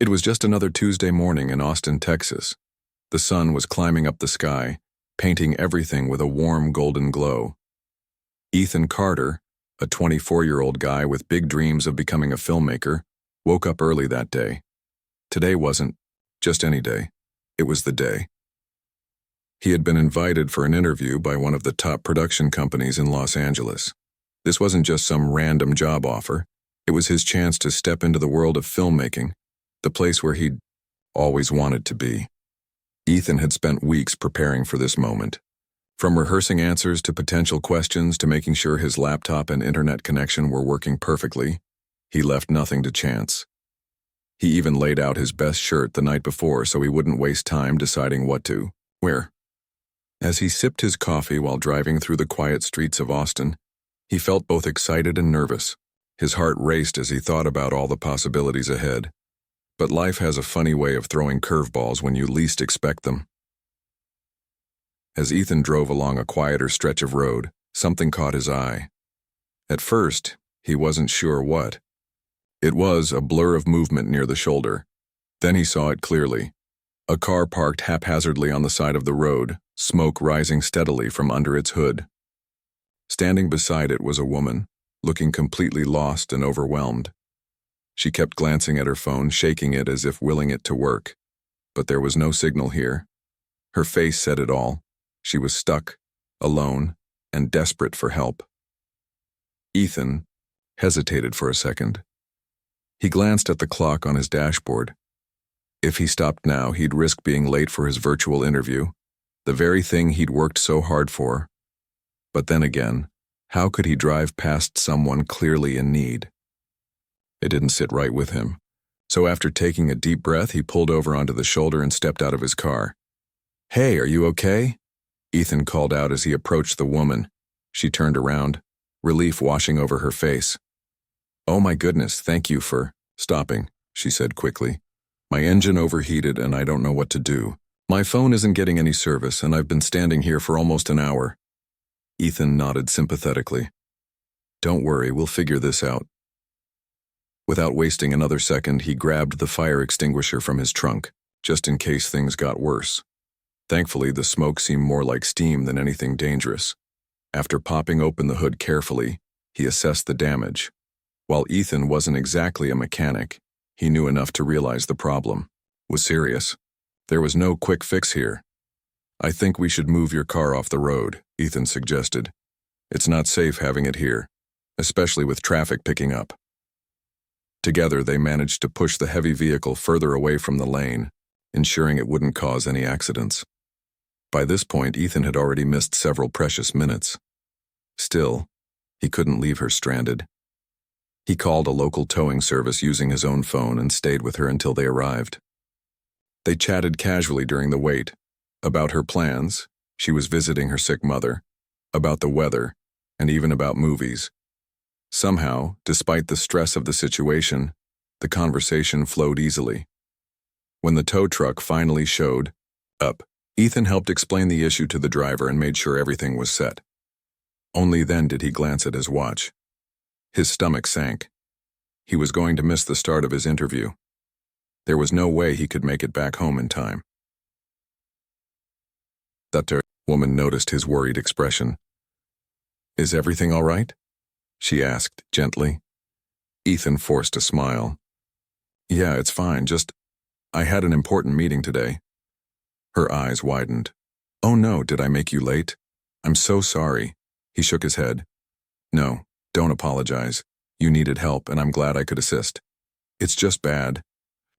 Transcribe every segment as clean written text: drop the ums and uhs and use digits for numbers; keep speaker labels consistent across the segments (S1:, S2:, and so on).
S1: It was just another Tuesday morning in Austin, Texas. The sun was climbing up the sky, painting everything with a warm golden glow. Ethan Carter, a 24-year-old guy with big dreams of becoming a filmmaker, woke up early that day. Today wasn't just any day. It was the day. He had been invited for an interview by one of the top production companies in Los Angeles. This wasn't just some random job offer. It was his chance to step into the world of filmmaking, the place where he'd always wanted to be. Ethan had spent weeks preparing for this moment. From rehearsing answers to potential questions to making sure his laptop and internet connection were working perfectly, he left nothing to chance. He even laid out his best shirt the night before so he wouldn't waste time deciding what to wear. As he sipped his coffee while driving through the quiet streets of Austin, he felt both excited and nervous. His heart raced as he thought about all the possibilities ahead. But life has a funny way of throwing curveballs when you least expect them. As Ethan drove along a quieter stretch of road, something caught his eye. At first, he wasn't sure what. It was a blur of movement near the shoulder. Then he saw it clearly. A car parked haphazardly on the side of the road, smoke rising steadily from under its hood. Standing beside it was a woman, looking completely lost and overwhelmed. She kept glancing at her phone, shaking it as if willing it to work. But there was no signal here. Her face said it all. She was stuck, alone, and desperate for help. Ethan hesitated for a second. He glanced at the clock on his dashboard. If he stopped now, he'd risk being late for his virtual interview, the very thing he'd worked so hard for. But then again, how could he drive past someone clearly in need? It didn't sit right with him. So after taking a deep breath, he pulled over onto the shoulder and stepped out of his car. "Hey, are you okay?" Ethan called out as he approached the woman. She turned around, relief washing over her face. "Oh my goodness, thank you for stopping," she said quickly. "My engine overheated and I don't know what to do. My phone isn't getting any service and I've been standing here for almost an hour." Ethan nodded sympathetically. "Don't worry, we'll figure this out." Without wasting another second, he grabbed the fire extinguisher from his trunk, just in case things got worse. Thankfully, the smoke seemed more like steam than anything dangerous. After popping open the hood carefully, he assessed the damage. While Ethan wasn't exactly a mechanic, he knew enough to realize the problem was serious. There was no quick fix here. "I think we should move your car off the road," Ethan suggested. "It's not safe having it here, especially with traffic picking up." Together, they managed to push the heavy vehicle further away from the lane, ensuring it wouldn't cause any accidents. By this point, Ethan had already missed several precious minutes. Still, he couldn't leave her stranded. He called a local towing service using his own phone and stayed with her until they arrived. They chatted casually during the wait, about her plans, she was visiting her sick mother, about the weather, and even about movies. Somehow, despite the stress of the situation, the conversation flowed easily. When the tow truck finally showed up, Ethan helped explain the issue to the driver and made sure everything was set. Only then did he glance at his watch. His stomach sank. He was going to miss the start of his interview. There was no way he could make it back home in time. The woman noticed his worried expression. "Is everything all right?" she asked gently. Ethan forced a smile. "Yeah, it's fine, just I had an important meeting today." Her eyes widened. "Oh no, did I make you late? I'm so sorry." He shook his head. "No, don't apologize. You needed help and I'm glad I could assist. It's just bad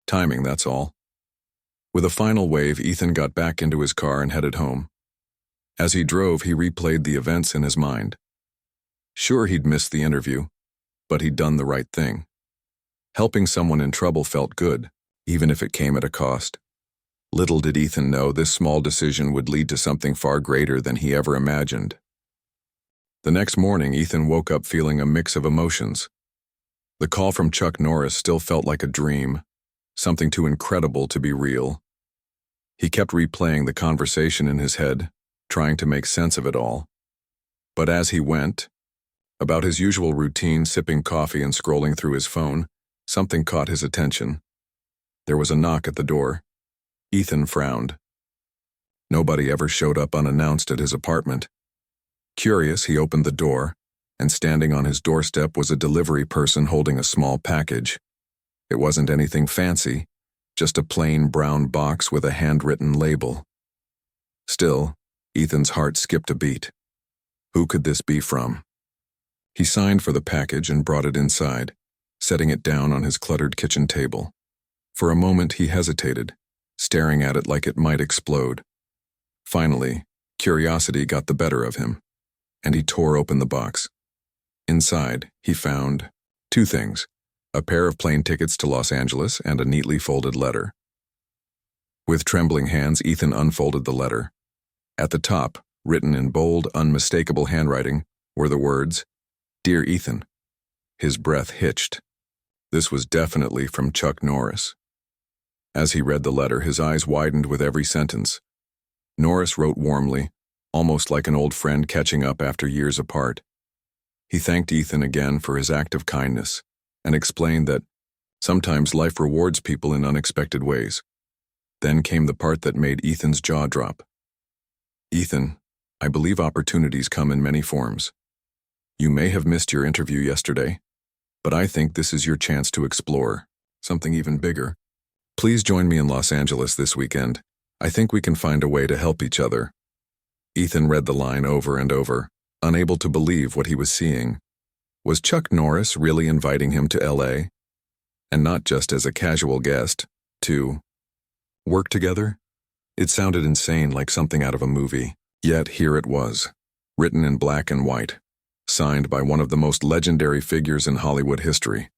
S1: timing, that's all." With a final wave, Ethan got back into his car and headed home. As he drove, he replayed the events in his mind. Sure, he'd missed the interview, but he'd done the right thing. Helping someone in trouble felt good, even if it came at a cost. Little did Ethan know this small decision would lead to something far greater than he ever imagined. The next morning, Ethan woke up feeling a mix of emotions. The call from Chuck Norris still felt like a dream, something too incredible to be real. He kept replaying the conversation in his head, trying to make sense of it all. But as he went about his usual routine, sipping coffee and scrolling through his phone, something caught his attention. There was a knock at the door. Ethan frowned. Nobody ever showed up unannounced at his apartment. Curious, he opened the door, and standing on his doorstep was a delivery person holding a small package. It wasn't anything fancy, just a plain brown box with a handwritten label. Still, Ethan's heart skipped a beat. Who could this be from? He signed for the package and brought it inside, setting it down on his cluttered kitchen table. For a moment he hesitated, staring at it like it might explode. Finally, curiosity got the better of him, and he tore open the box. Inside, he found two things: a pair of plane tickets to Los Angeles and a neatly folded letter. With trembling hands, Ethan unfolded the letter. At the top, written in bold, unmistakable handwriting, were the words, "Dear Ethan." His breath hitched. This was definitely from Chuck Norris. As he read the letter, his eyes widened with every sentence. Norris wrote warmly, almost like an old friend catching up after years apart. He thanked Ethan again for his act of kindness and explained that sometimes life rewards people in unexpected ways. Then came the part that made Ethan's jaw drop. "Ethan, I believe opportunities come in many forms. You may have missed your interview yesterday, but I think this is your chance to explore something even bigger. Please join me in Los Angeles this weekend. I think we can find a way to help each other." Ethan read the line over and over, unable to believe what he was seeing. Was Chuck Norris really inviting him to LA? And not just as a casual guest, to work together? It sounded insane, like something out of a movie. Yet here it was, written in black and white, signed by one of the most legendary figures in Hollywood history.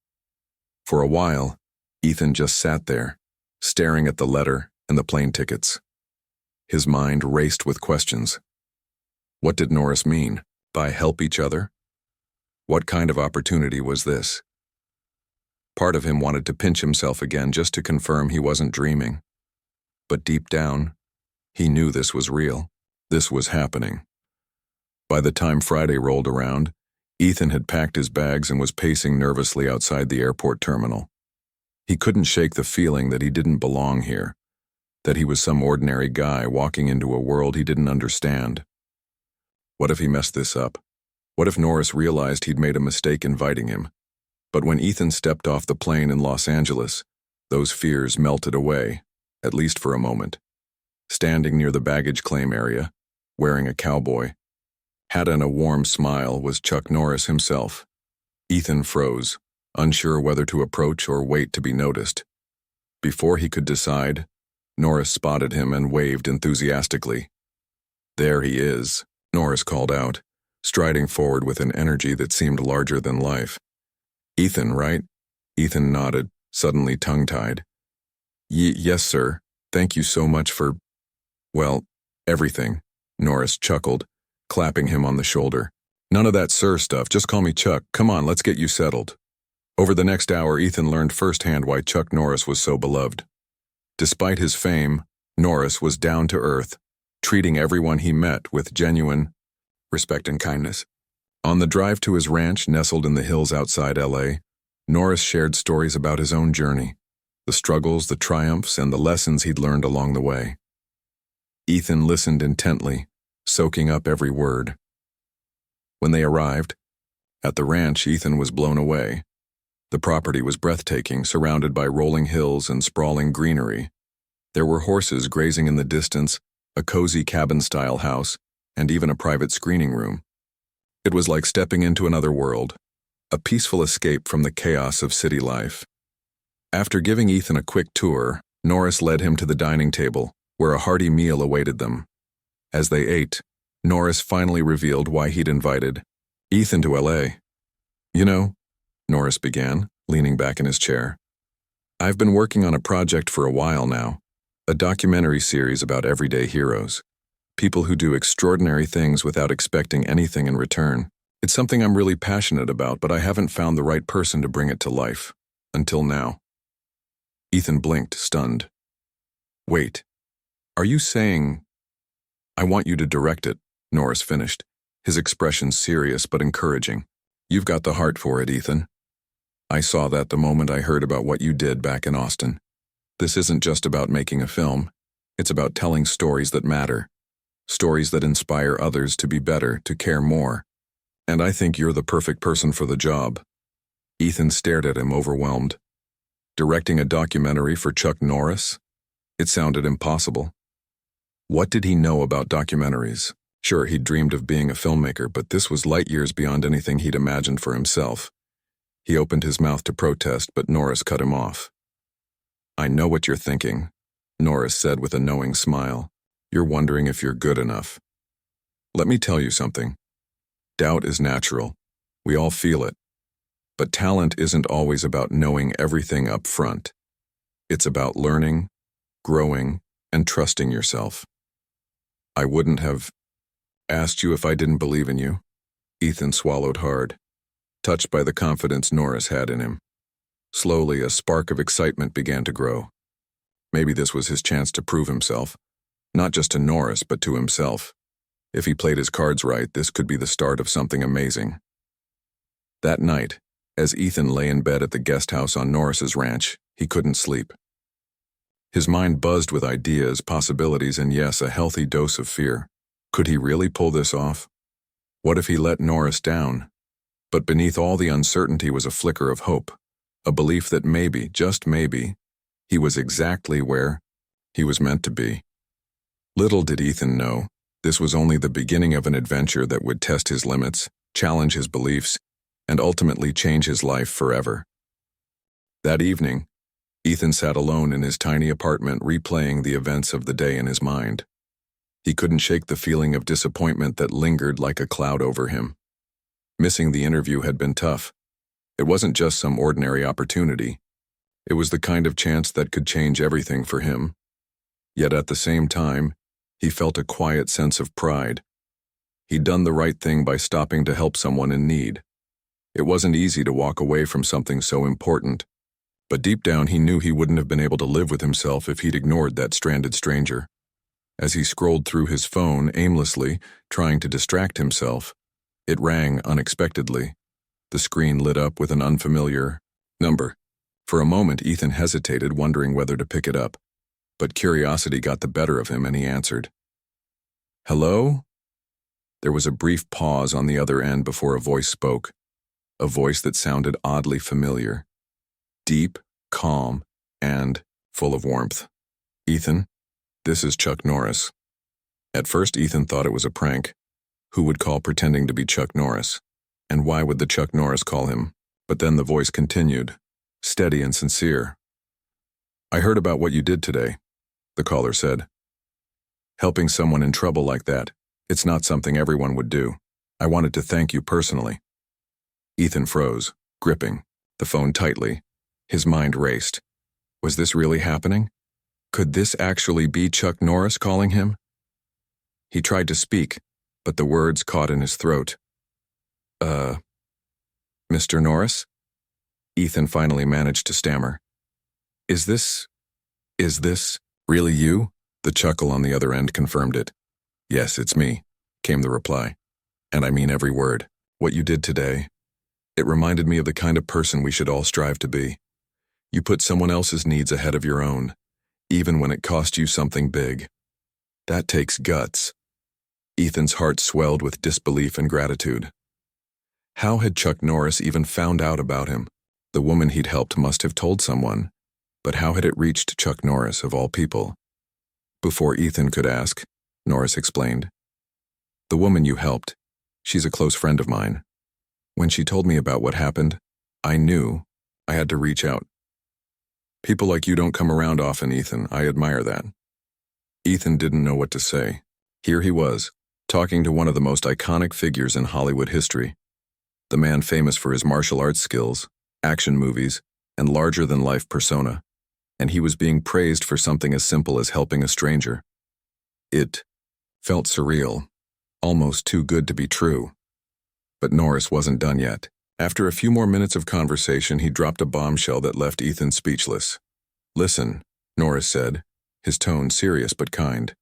S1: For a while, Ethan just sat there, staring at the letter and the plane tickets. His mind raced with questions. What did Norris mean by help each other? What kind of opportunity was this? Part of him wanted to pinch himself again just to confirm he wasn't dreaming. But deep down, he knew this was real. This was happening. By the time Friday rolled around, Ethan had packed his bags and was pacing nervously outside the airport terminal. He couldn't shake the feeling that he didn't belong here, that he was some ordinary guy walking into a world he didn't understand. What if he messed this up? What if Norris realized he'd made a mistake inviting him? But when Ethan stepped off the plane in Los Angeles, those fears melted away, at least for a moment. Standing near the baggage claim area, wearing a cowboy hat and a warm smile, was Chuck Norris himself. Ethan froze, unsure whether to approach or wait to be noticed. Before he could decide, Norris spotted him and waved enthusiastically. "There he is," Norris called out, striding forward with an energy that seemed larger than life. "Ethan, right?" Ethan nodded, suddenly tongue-tied. Yes, sir. Thank you so much for, well, everything," Norris chuckled, clapping him on the shoulder. "None of that sir stuff, just call me Chuck. Come on, let's get you settled." Over the next hour, Ethan learned firsthand why Chuck Norris was so beloved. Despite his fame, Norris was down to earth, treating everyone he met with genuine respect and kindness. On the drive to his ranch nestled in the hills outside LA, Norris shared stories about his own journey, the struggles, the triumphs, and the lessons he'd learned along the way. Ethan listened intently, soaking up every word. When they arrived at the ranch, Ethan was blown away. The property was breathtaking, surrounded by rolling hills and sprawling greenery. There were horses grazing in the distance, a cozy cabin-style house, and even a private screening room. It was like stepping into another world, a peaceful escape from the chaos of city life. After giving Ethan a quick tour, Norris led him to the dining table, where a hearty meal awaited them. As they ate, Norris finally revealed why he'd invited Ethan to LA. "You know," Norris began, leaning back in his chair, "I've been working on a project for a while now, a documentary series about everyday heroes, people who do extraordinary things without expecting anything in return. It's something I'm really passionate about, but I haven't found the right person to bring it to life, until now." Ethan blinked, stunned. "Wait, are you saying—" "I want you to direct it," Norris finished, his expression serious but encouraging. "You've got the heart for it, Ethan. I saw that the moment I heard about what you did back in Austin. This isn't just about making a film. It's about telling stories that matter. Stories that inspire others to be better, to care more. And I think you're the perfect person for the job. Ethan stared at him, overwhelmed. Directing a documentary for Chuck Norris? It sounded impossible. What did he know about documentaries? Sure, he'd dreamed of being a filmmaker, but this was light years beyond anything he'd imagined for himself. He opened his mouth to protest, but Norris cut him off. "I know what you're thinking," Norris said with a knowing smile. "You're wondering if you're good enough. Let me tell you something. Doubt is natural. We all feel it. But talent isn't always about knowing everything up front. It's about learning, growing, and trusting yourself. I wouldn't have asked you if I didn't believe in you." Ethan swallowed hard, touched by the confidence Norris had in him. Slowly, a spark of excitement began to grow. Maybe this was his chance to prove himself, not just to Norris, but to himself. If he played his cards right, this could be the start of something amazing. That night, as Ethan lay in bed at the guest house on Norris's ranch, he couldn't sleep. His mind buzzed with ideas, possibilities, and yes, a healthy dose of fear. Could he really pull this off? What if he let Norris down? But beneath all the uncertainty was a flicker of hope, a belief that maybe, just maybe, he was exactly where he was meant to be. Little did Ethan know, this was only the beginning of an adventure that would test his limits, challenge his beliefs, and ultimately change his life forever. That evening, Ethan sat alone in his tiny apartment replaying the events of the day in his mind. He couldn't shake the feeling of disappointment that lingered like a cloud over him. Missing the interview had been tough. It wasn't just some ordinary opportunity. It was the kind of chance that could change everything for him. Yet at the same time, he felt a quiet sense of pride. He'd done the right thing by stopping to help someone in need. It wasn't easy to walk away from something so important, but deep down he knew he wouldn't have been able to live with himself if he'd ignored that stranded stranger. As he scrolled through his phone aimlessly, trying to distract himself, it rang unexpectedly. The screen lit up with an unfamiliar number. For a moment, Ethan hesitated, wondering whether to pick it up, but curiosity got the better of him and he answered. "Hello?" There was a brief pause on the other end before a voice spoke, a voice that sounded oddly familiar, deep, calm, and full of warmth. "Ethan, this is Chuck Norris." At first, Ethan thought it was a prank. Who would call pretending to be Chuck Norris? And why would the Chuck Norris call him? But then the voice continued, steady and sincere. "I heard about what you did today," the caller said. "Helping someone in trouble like that, it's not something everyone would do. I wanted to thank you personally." Ethan froze, gripping the phone tightly. His mind raced. Was this really happening? Could this actually be Chuck Norris calling him? He tried to speak, but the words caught in his throat. Mr. Norris?" Ethan finally managed to stammer. Is this really you?" The chuckle on the other end confirmed it. "Yes, it's me," came the reply. "And I mean every word. What you did today, it reminded me of the kind of person we should all strive to be. You put someone else's needs ahead of your own, even when it cost you something big. That takes guts." Ethan's heart swelled with disbelief and gratitude. How had Chuck Norris even found out about him? The woman he'd helped must have told someone, but how had it reached Chuck Norris, of all people? Before Ethan could ask, Norris explained. "The woman you helped, she's a close friend of mine. When she told me about what happened, I knew I had to reach out. People like you don't come around often, Ethan. I admire that." Ethan didn't know what to say. Here he was, talking to one of the most iconic figures in Hollywood history. The man famous for his martial arts skills, action movies, and larger-than-life persona. And he was being praised for something as simple as helping a stranger. It felt surreal, almost too good to be true. But Norris wasn't done yet. After a few more minutes of conversation, he dropped a bombshell that left Ethan speechless. "Listen," Norris said, his tone serious but kind.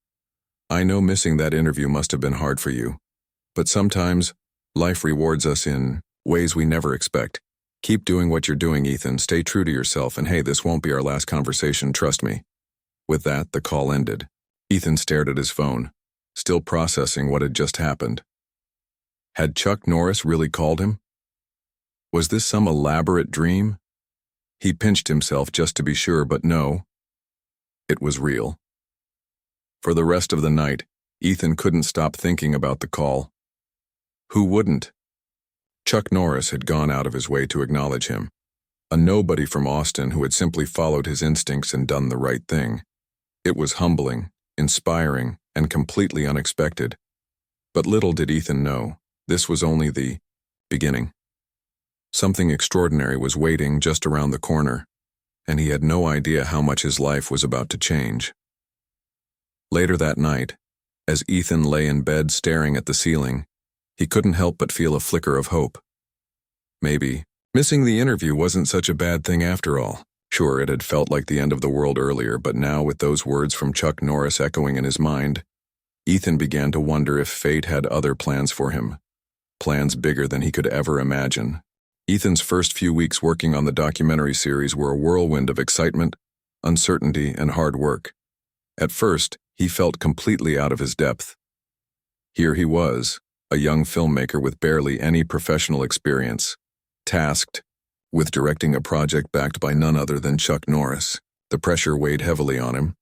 S1: "I know missing that interview must have been hard for you, but sometimes life rewards us in ways we never expect. Keep doing what you're doing, Ethan. Stay true to yourself, and hey, this won't be our last conversation, trust me. With that, the call ended. Ethan stared at his phone, still processing what had just happened. Had Chuck Norris really called him? Was this some elaborate dream? He pinched himself just to be sure, but no. It was real. For the rest of the night, Ethan couldn't stop thinking about the call. Who wouldn't? Chuck Norris had gone out of his way to acknowledge him, a nobody from Austin who had simply followed his instincts and done the right thing. It was humbling, inspiring, and completely unexpected. But little did Ethan know, this was only the beginning. Something extraordinary was waiting just around the corner, and he had no idea how much his life was about to change. Later that night, as Ethan lay in bed staring at the ceiling, he couldn't help but feel a flicker of hope. Maybe missing the interview wasn't such a bad thing after all. Sure, it had felt like the end of the world earlier, but now with those words from Chuck Norris echoing in his mind, Ethan began to wonder if fate had other plans for him. Plans bigger than he could ever imagine. Ethan's first few weeks working on the documentary series were a whirlwind of excitement, uncertainty, and hard work. At first, he felt completely out of his depth. Here he was, a young filmmaker with barely any professional experience, tasked with directing a project backed by none other than Chuck Norris. The pressure weighed heavily on him,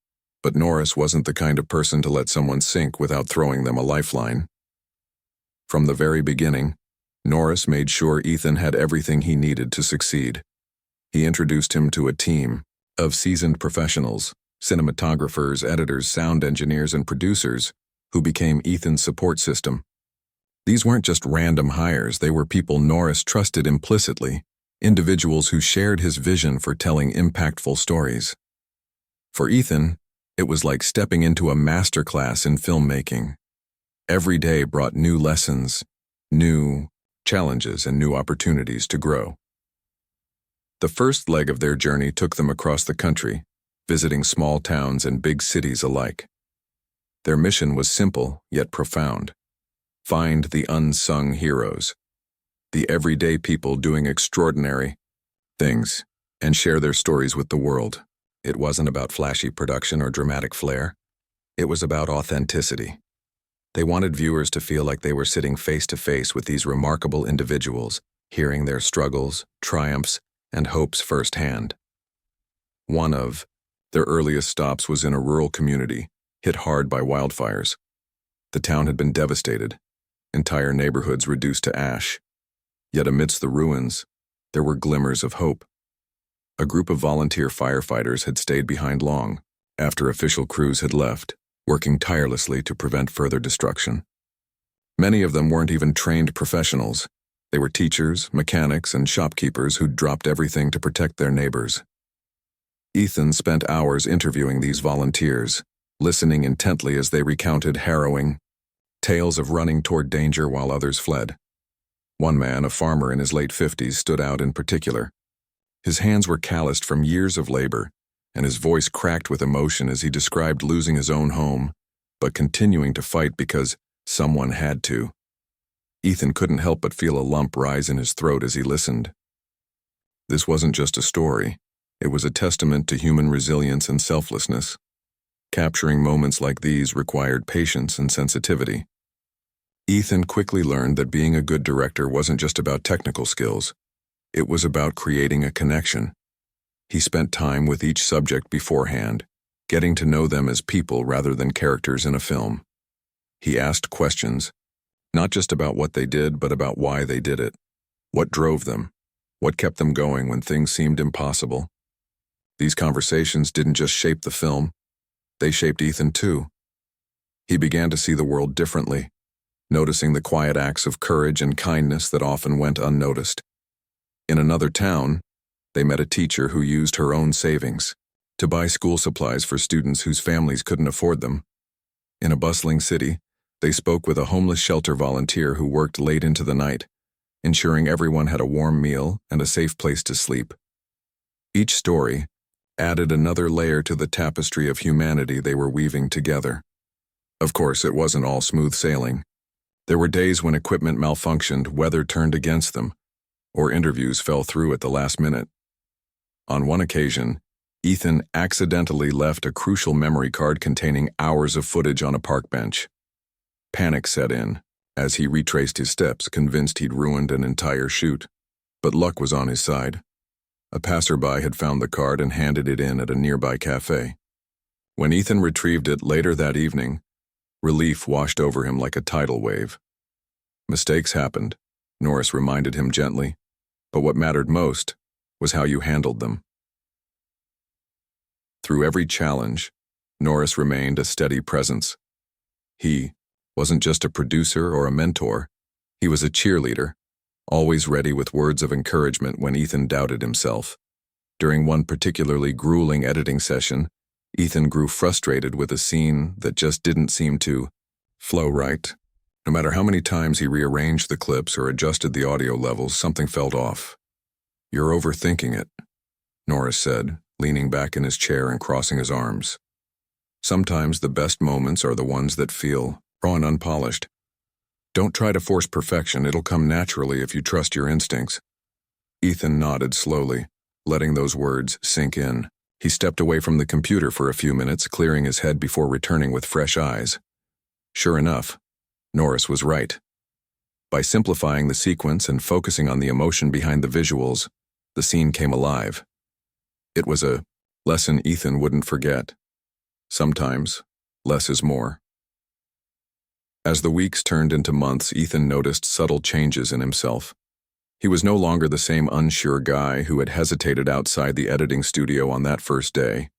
S1: but Norris wasn't the kind of person to let someone sink without throwing them a lifeline. From the very beginning, Norris made sure Ethan had everything he needed to succeed. He introduced him to a team of seasoned professionals, cinematographers, editors, sound engineers, and producers who became Ethan's support system. These weren't just random hires, they were people Norris trusted implicitly, individuals who shared his vision for telling impactful stories. For Ethan, it was like stepping into a masterclass in filmmaking. Every day brought new lessons, new challenges, and new opportunities to grow. The first leg of their journey took them across the country, visiting small towns and big cities alike. Their mission was simple yet profound. Find the unsung heroes, the everyday people doing extraordinary things, and share their stories with the world. It wasn't about flashy production or dramatic flair. It was about authenticity. They wanted viewers to feel like they were sitting face to face with these remarkable individuals, hearing their struggles, triumphs, and hopes firsthand. One of their earliest stops was in a rural community, hit hard by wildfires. The town had been devastated, entire neighborhoods reduced to ash. Yet amidst the ruins, there were glimmers of hope. A group of volunteer firefighters had stayed behind long, after official crews had left, working tirelessly to prevent further destruction. Many of them weren't even trained professionals. They were teachers, mechanics, and shopkeepers who'd dropped everything to protect their neighbors. Ethan spent hours interviewing these volunteers, listening intently as they recounted harrowing tales of running toward danger while others fled. One man, a farmer in his late 50s, stood out in particular. His hands were calloused from years of labor, and his voice cracked with emotion as he described losing his own home, but continuing to fight because someone had to. Ethan couldn't help but feel a lump rise in his throat as he listened. This wasn't just a story. It was a testament to human resilience and selflessness. Capturing moments like these required patience and sensitivity. Ethan quickly learned that being a good director wasn't just about technical skills. It was about creating a connection. He spent time with each subject beforehand, getting to know them as people rather than characters in a film. He asked questions, not just about what they did, but about why they did it. What drove them? What kept them going when things seemed impossible? These conversations didn't just shape the film, they shaped Ethan too. He began to see the world differently, noticing the quiet acts of courage and kindness that often went unnoticed. In another town, they met a teacher who used her own savings to buy school supplies for students whose families couldn't afford them. In a bustling city, they spoke with a homeless shelter volunteer who worked late into the night, ensuring everyone had a warm meal and a safe place to sleep. Each story added another layer to the tapestry of humanity they were weaving together. Of course, it wasn't all smooth sailing. There were days when equipment malfunctioned, weather turned against them, or interviews fell through at the last minute. On one occasion, Ethan accidentally left a crucial memory card containing hours of footage on a park bench. Panic set in as he retraced his steps, convinced he'd ruined an entire shoot. But luck was on his side. A passerby had found the card and handed it in at a nearby cafe. When Ethan retrieved it later that evening, relief washed over him like a tidal wave. Mistakes happened, Norris reminded him gently, but what mattered most was how you handled them. Through every challenge, Norris remained a steady presence. He wasn't just a producer or a mentor, he was a cheerleader, always ready with words of encouragement when Ethan doubted himself. During one particularly grueling editing session, Ethan grew frustrated with a scene that just didn't seem to flow right. No matter how many times he rearranged the clips or adjusted the audio levels, something felt off. "You're overthinking it," Norris said, leaning back in his chair and crossing his arms. "Sometimes the best moments are the ones that feel raw and unpolished. Don't try to force perfection, it'll come naturally if you trust your instincts." Ethan nodded slowly, letting those words sink in. He stepped away from the computer for a few minutes, clearing his head before returning with fresh eyes. Sure enough, Norris was right. By simplifying the sequence and focusing on the emotion behind the visuals, the scene came alive. It was a lesson Ethan wouldn't forget. Sometimes, less is more. As the weeks turned into months, Ethan noticed subtle changes in himself. He was no longer the same unsure guy who had hesitated outside the editing studio on that first day.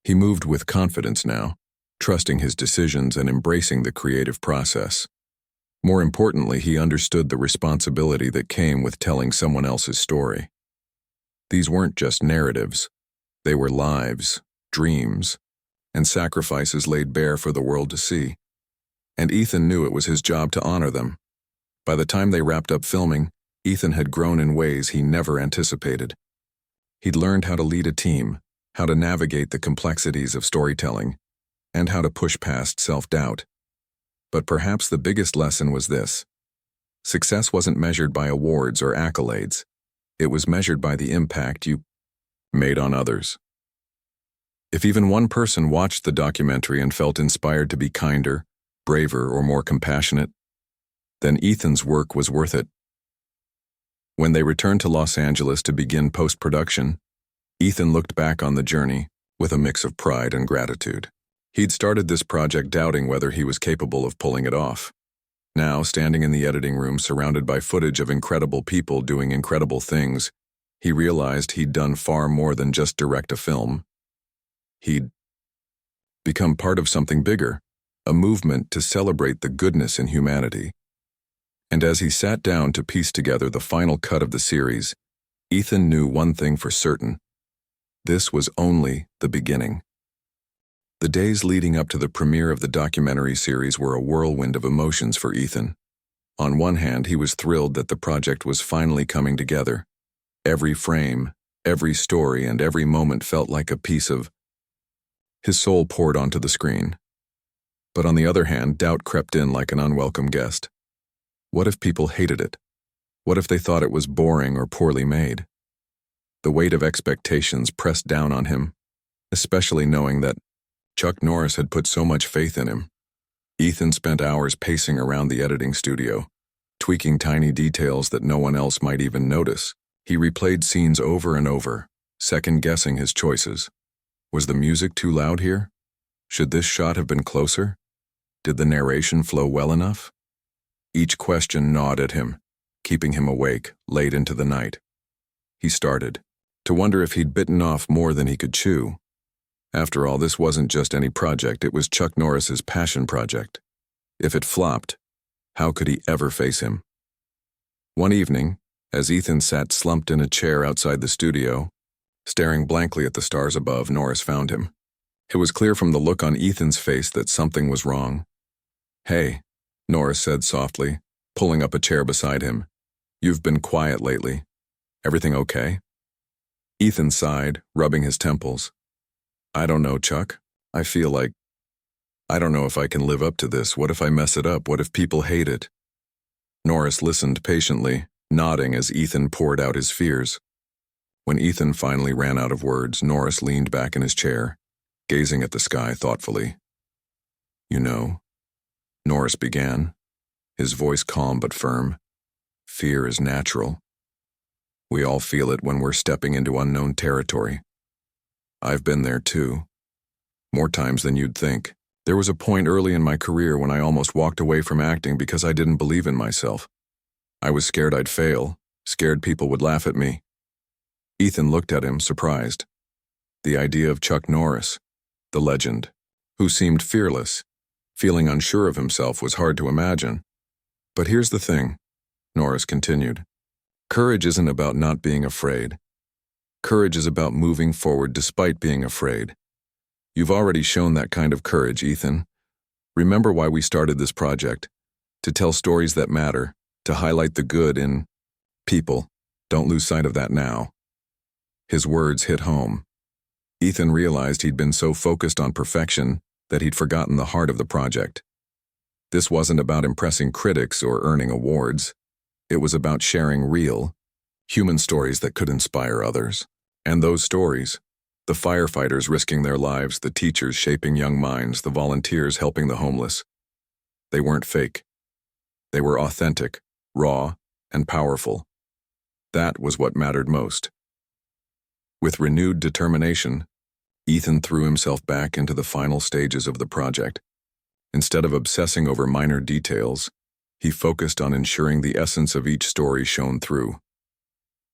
S1: He moved with confidence now, trusting his decisions and embracing the creative process. More importantly, he understood the responsibility that came with telling someone else's story. These weren't just narratives. They were lives, dreams, and sacrifices laid bare for the world to see. And Ethan knew it was his job to honor them. By the time they wrapped up filming, Ethan had grown in ways he never anticipated. He'd learned how to lead a team, how to navigate the complexities of storytelling, and how to push past self-doubt. But perhaps the biggest lesson was this: success wasn't measured by awards or accolades. It was measured by the impact you made on others. If even one person watched the documentary and felt inspired to be kinder, braver, or more compassionate, then Ethan's work was worth it. When they returned to Los Angeles to begin post-production, Ethan looked back on the journey with a mix of pride and gratitude. He'd started this project doubting whether he was capable of pulling it off. Now, standing in the editing room surrounded by footage of incredible people doing incredible things, he realized he'd done far more than just direct a film. He'd become part of something bigger, a movement to celebrate the goodness in humanity. And as he sat down to piece together the final cut of the series, Ethan knew one thing for certain: this was only the beginning. The days leading up to the premiere of the documentary series were a whirlwind of emotions for Ethan. On one hand, he was thrilled that the project was finally coming together. Every frame, every story, and every moment felt like a piece of his soul poured onto the screen. But on the other hand, doubt crept in like an unwelcome guest. What if people hated it? What if they thought it was boring or poorly made? The weight of expectations pressed down on him, especially knowing that Chuck Norris had put so much faith in him. Ethan spent hours pacing around the editing studio, tweaking tiny details that no one else might even notice. He replayed scenes over and over, second-guessing his choices. Was the music too loud here? Should this shot have been closer? Did the narration flow well enough? Each question gnawed at him, keeping him awake late into the night. He started to wonder if he'd bitten off more than he could chew. After all, this wasn't just any project, it was Chuck Norris's passion project. If it flopped, how could he ever face him? One evening, as Ethan sat slumped in a chair outside the studio, staring blankly at the stars above, Norris found him. It was clear from the look on Ethan's face that something was wrong. "Hey," Norris said softly, pulling up a chair beside him. "You've been quiet lately. Everything okay?" Ethan sighed, rubbing his temples. "I don't know, Chuck. I don't know if I can live up to this. What if I mess it up? What if people hate it?" Norris listened patiently, nodding as Ethan poured out his fears. When Ethan finally ran out of words, Norris leaned back in his chair, gazing at the sky thoughtfully. "You know," Norris began, his voice calm but firm, "fear is natural. We all feel it when we're stepping into unknown territory. I've been there too. More times than you'd think. There was a point early in my career when I almost walked away from acting because I didn't believe in myself. I was scared I'd fail, scared people would laugh at me." Ethan looked at him, surprised. The idea of Chuck Norris, the legend, who seemed fearless, feeling unsure of himself, was hard to imagine. "But here's the thing," Norris continued. "Courage isn't about not being afraid. Courage is about moving forward despite being afraid. You've already shown that kind of courage, Ethan. Remember why we started this project. To tell stories that matter, to highlight the good in people. Don't lose sight of that now." His words hit home. Ethan realized he'd been so focused on perfection that he'd forgotten the heart of the project. This wasn't about impressing critics or earning awards. It was about sharing real, human stories that could inspire others. And those stories, the firefighters risking their lives, the teachers shaping young minds, the volunteers helping the homeless, they weren't fake. They were authentic, raw, and powerful. That was what mattered most. With renewed determination, Ethan threw himself back into the final stages of the project. Instead of obsessing over minor details, he focused on ensuring the essence of each story shone through.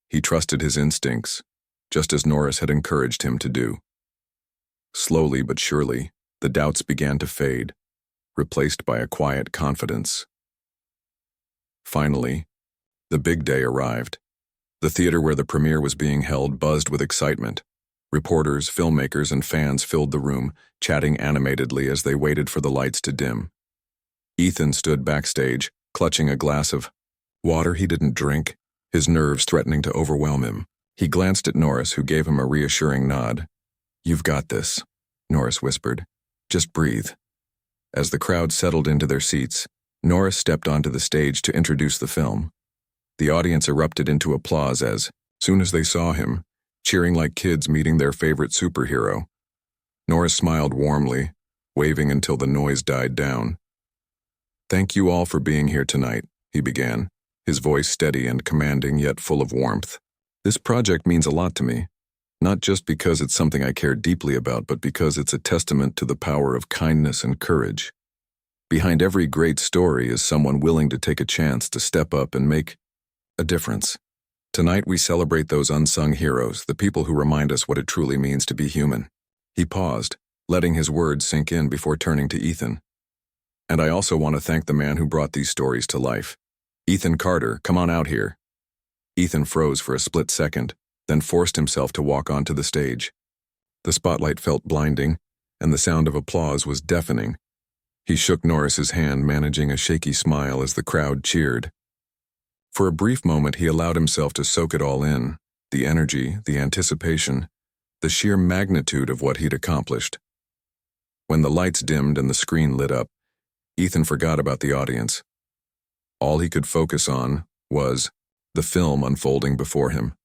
S1: He trusted his instincts, just as Norris had encouraged him to do. Slowly but surely, the doubts began to fade, replaced by a quiet confidence. Finally, the big day arrived. The theater where the premiere was being held buzzed with excitement. Reporters, filmmakers, and fans filled the room, chatting animatedly as they waited for the lights to dim. Ethan stood backstage, clutching a glass of water he didn't drink, his nerves threatening to overwhelm him. He glanced at Norris, who gave him a reassuring nod. "You've got this," Norris whispered. "Just breathe." As the crowd settled into their seats, Norris stepped onto the stage to introduce the film. The audience erupted into applause as, soon as they saw him, cheering like kids meeting their favorite superhero. Norris smiled warmly, waving until the noise died down. "Thank you all for being here tonight," he began, his voice steady and commanding yet full of warmth. "This project means a lot to me, not just because it's something I care deeply about, but because it's a testament to the power of kindness and courage. Behind every great story is someone willing to take a chance to step up and make a difference. Tonight we celebrate those unsung heroes, the people who remind us what it truly means to be human." He paused, letting his words sink in before turning to Ethan. "And I also want to thank the man who brought these stories to life. Ethan Carter, come on out here." Ethan froze for a split second, then forced himself to walk onto the stage. The spotlight felt blinding, and the sound of applause was deafening. He shook Norris's hand, managing a shaky smile as the crowd cheered. For a brief moment, he allowed himself to soak it all in, the energy, the anticipation, the sheer magnitude of what he'd accomplished. When the lights dimmed and the screen lit up, Ethan forgot about the audience. All he could focus on was the film unfolding before him.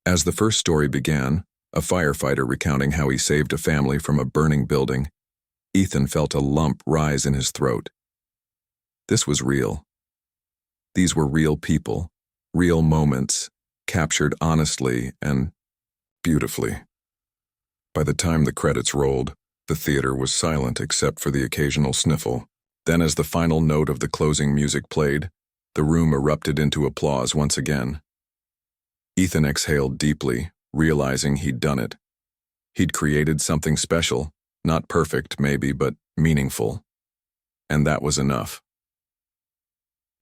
S1: As the first story began, a firefighter recounting how he saved a family from a burning building, Ethan felt a lump rise in his throat. This was real. These were real people, real moments, captured honestly and beautifully. By the time the credits rolled, the theater was silent except for the occasional sniffle. Then as the final note of the closing music played, the room erupted into applause once again. Ethan exhaled deeply, realizing he'd done it. He'd created something special, not perfect maybe, but meaningful. And that was enough.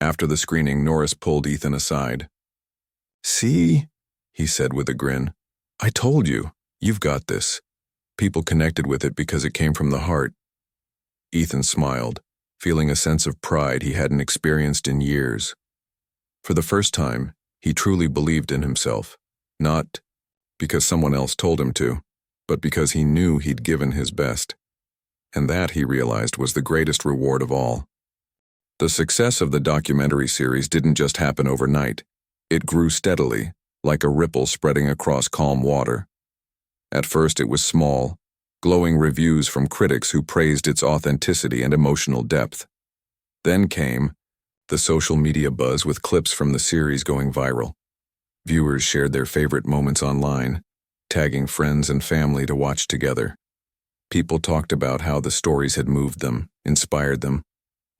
S1: After the screening, Norris pulled Ethan aside. "See?" he said with a grin. "I told you, you've got this." People connected with it because it came from the heart. Ethan smiled, feeling a sense of pride he hadn't experienced in years. For the first time, he truly believed in himself, not because someone else told him to, but because he knew he'd given his best. And that, he realized, was the greatest reward of all. The success of the documentary series didn't just happen overnight. It grew steadily, like a ripple spreading across calm water. At first it was small, glowing reviews from critics who praised its authenticity and emotional depth. Then came the social media buzz with clips from the series going viral. Viewers shared their favorite moments online, tagging friends and family to watch together. People talked about how the stories had moved them, inspired them,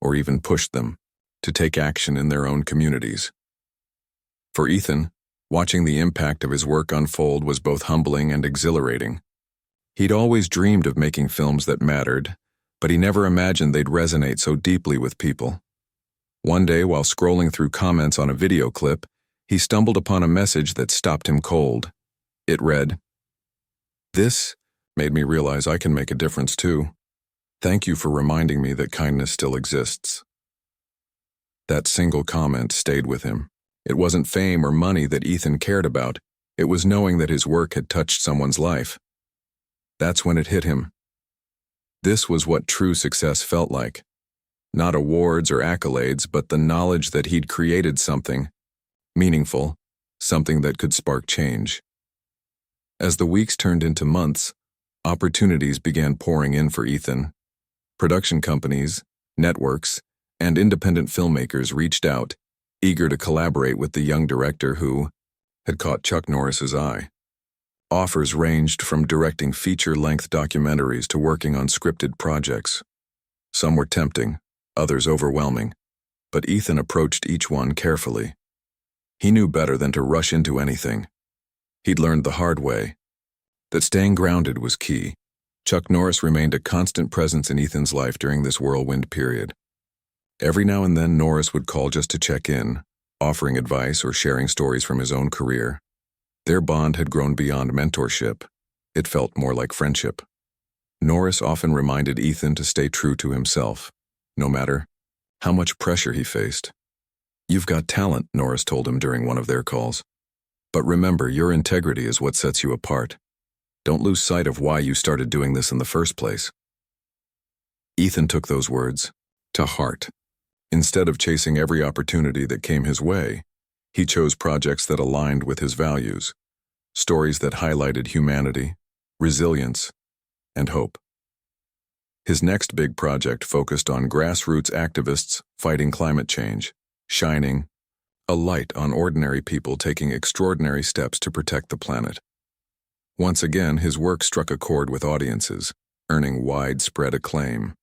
S1: or even pushed them to take action in their own communities. For Ethan, watching the impact of his work unfold was both humbling and exhilarating. He'd always dreamed of making films that mattered, but he never imagined they'd resonate so deeply with people. One day, while scrolling through comments on a video clip, he stumbled upon a message that stopped him cold. It read, "This made me realize I can make a difference too. Thank you for reminding me that kindness still exists." That single comment stayed with him. It wasn't fame or money that Ethan cared about. It was knowing that his work had touched someone's life. That's when it hit him. This was what true success felt like. Not awards or accolades, but the knowledge that he'd created something meaningful, something that could spark change. As the weeks turned into months, opportunities began pouring in for Ethan. Production companies, networks, and independent filmmakers reached out, eager to collaborate with the young director who had caught Chuck Norris's eye. Offers ranged from directing feature-length documentaries to working on scripted projects. Some were tempting, others overwhelming, but Ethan approached each one carefully. He knew better than to rush into anything. He'd learned the hard way that staying grounded was key. Chuck Norris remained a constant presence in Ethan's life during this whirlwind period. Every now and then, Norris would call just to check in, offering advice or sharing stories from his own career. Their bond had grown beyond mentorship. It felt more like friendship. Norris often reminded Ethan to stay true to himself, no matter how much pressure he faced. "You've got talent," Norris told him during one of their calls. "But remember, your integrity is what sets you apart. Don't lose sight of why you started doing this in the first place." Ethan took those words to heart. Instead of chasing every opportunity that came his way, he chose projects that aligned with his values, stories that highlighted humanity, resilience, and hope. His next big project focused on grassroots activists fighting climate change, shining a light on ordinary people taking extraordinary steps to protect the planet. Once again, his work struck a chord with audiences, earning widespread acclaim.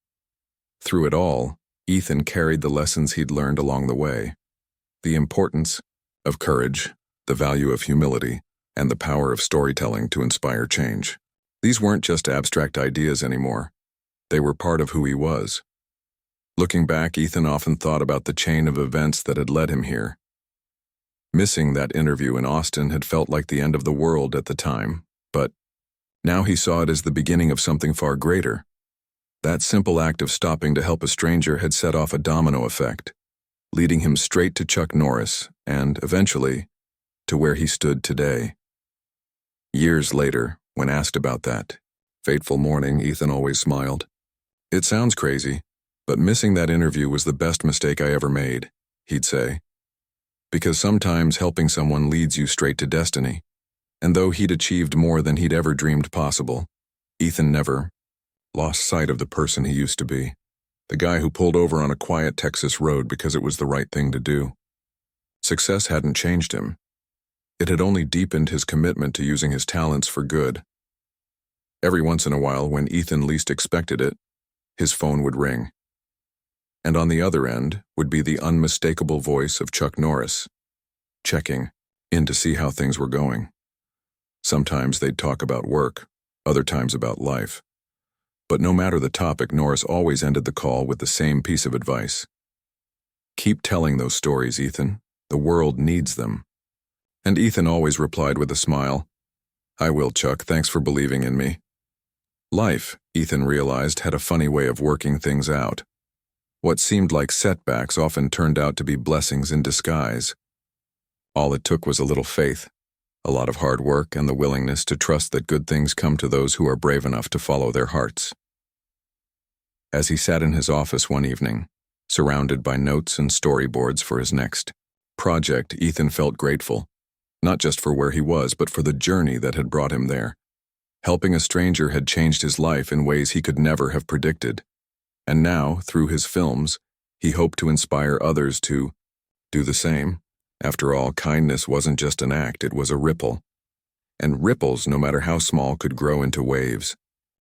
S1: Through it all, Ethan carried the lessons he'd learned along the way: the importance of courage, the value of humility, and the power of storytelling to inspire change. These weren't just abstract ideas anymore. They were part of who he was. Looking back, Ethan often thought about the chain of events that had led him here. Missing that interview in Austin had felt like the end of the world at the time, but now he saw it as the beginning of something far greater. That simple act of stopping to help a stranger had set off a domino effect, leading him straight to Chuck Norris and, eventually, to where he stood today. Years later, when asked about that fateful morning, Ethan always smiled. "It sounds crazy, but missing that interview was the best mistake I ever made," he'd say. Because sometimes helping someone leads you straight to destiny. And though he'd achieved more than he'd ever dreamed possible, Ethan never lost sight of the person he used to be. The guy who pulled over on a quiet Texas road because it was the right thing to do. Success hadn't changed him. It had only deepened his commitment to using his talents for good. Every once in a while, when Ethan least expected it, his phone would ring. And on the other end would be the unmistakable voice of Chuck Norris, checking in to see how things were going. Sometimes they'd talk about work, other times about life. But no matter the topic, Norris always ended the call with the same piece of advice. "Keep telling those stories, Ethan. The world needs them." And Ethan always replied with a smile, "I will, Chuck. Thanks for believing in me." Life, Ethan realized, had a funny way of working things out. What seemed like setbacks often turned out to be blessings in disguise. All it took was a little faith, a lot of hard work, and the willingness to trust that good things come to those who are brave enough to follow their hearts. As he sat in his office one evening, Surrounded by notes and storyboards for his next project, Ethan felt grateful, not just for where he was, but for the journey that had brought him there. Helping a stranger had changed his life in ways he could never have predicted. And now, through his films, he hoped to inspire others to do the same. After all, kindness wasn't just an act, it was a ripple. And ripples, no matter how small, could grow into waves.